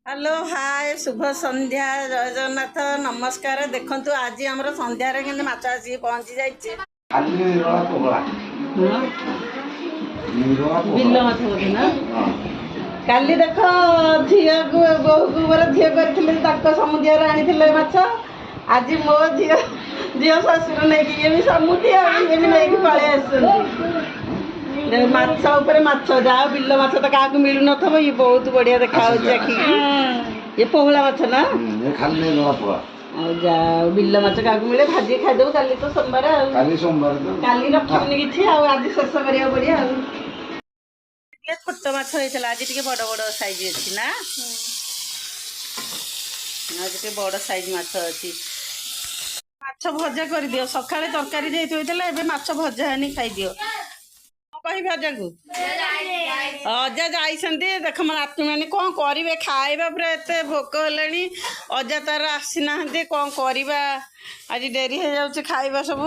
hello hi शुभ संध्या जय जगन्नाथ नमस्कार देखंतु आज हमर संध्या रे केन माछ आसी पहुंची जाइछे खाली निरोला पोगळा बिल्लो माछ बोले ना काली देख झिया को बहु को बर झिया करथिले ताको समुद्र रे आनिथिले माछ आज मो झिया झिया ससुर नै कि ये भी समुद्र ये भी नै कि पळे आसुंती माछ ऊपर माछ जा बिल्लो माछ तो काकू मिलु नथबो ये बहुत बढ़िया देखा होची आखी ये पोहला माछ ना ये खाली निरोला पोगळा आ जा बिल्लो माछ काकू मिले भाजी खाइ देबो काली तो सोमवार आ काली सोमवार तो काली रखिबनी किछि आ आज शेष करिया बढ़िया ये छोट माछ होइतला आज टिके बड़ बड़ साइज अछि ना आज टिके बड़ साइज माछ अछि माछ भजा कर दियो सकाळे तरकारी देइत होइतला एबे माछ भजा हनी खाइ दियो कही भजा को अजा जाइछन्ती देख मन आत्मी माने कोन करिवे खाइबा पूरा एते भोक हलानी अजा तार आसी नाहंती कोन करिबा आज डेरी हे जाउछ खाइबा सब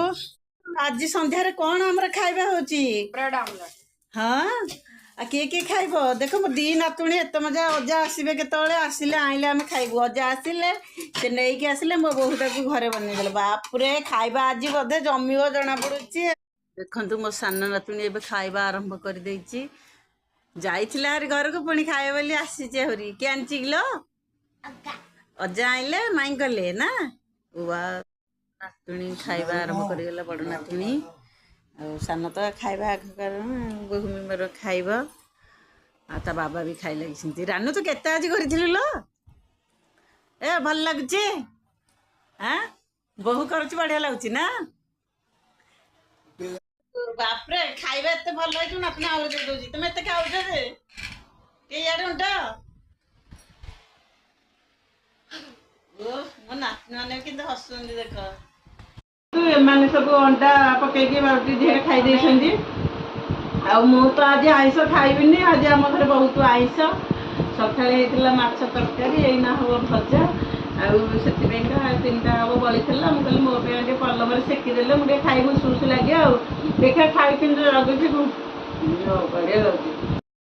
आज संध्या रे कोन हमरा खाइबा होची ब्रेड आमलेट हां आ के खाइबो देख मो दी नातुणी एते मजा अजा आसीबे केतळे आसीले आइले हम खाइबो अजा आसीले से नै के आसीले मो बहुता को घरे बनै देले बाप रे खाइबा आज बदे जमियो जना पडुची देखंतु मो सान नातुणी एबे खाइबा आरंभ कर देइची जाइथिला हरि घर को पुणी खाए बोली आसीचे हरि के आनची गिलो अजा आइले माई गले ना उवा नातुणी खाइबा आरंभ कर गेला बड़ नातुणी आ सान तो खाइबा आग कारण बहुमी मोर खाइबा आ ता बाबा भी खाइ लागिसंती रानू तो केते आज करिथिलु लो ए भल लागुची हां बहु करछि बढ़िया लागुची ना बाप रे खाइबा एते भल होइछु नातुणी आउर दे दोजी तुम एते खाउछ जे के यार उंटा ओ मो नातुणी माने किंतु हसुंदी देख तू एमाने सब अंडा पकई के बाउटी ढेर खाइ देछंदी आ मो तो आज आइसो खाइबिनी आज हम घरे बहुत आइसो सकाळे हेतला माछ तरकारी एना हो भजा आउ सेति का तीनटा हो बळी थला मु कहली मो पे के पल्लम रे सेकी देले मु के खाइबो सुसु लागि आ देखा खाइ किन लागुची बढ़िया लागुची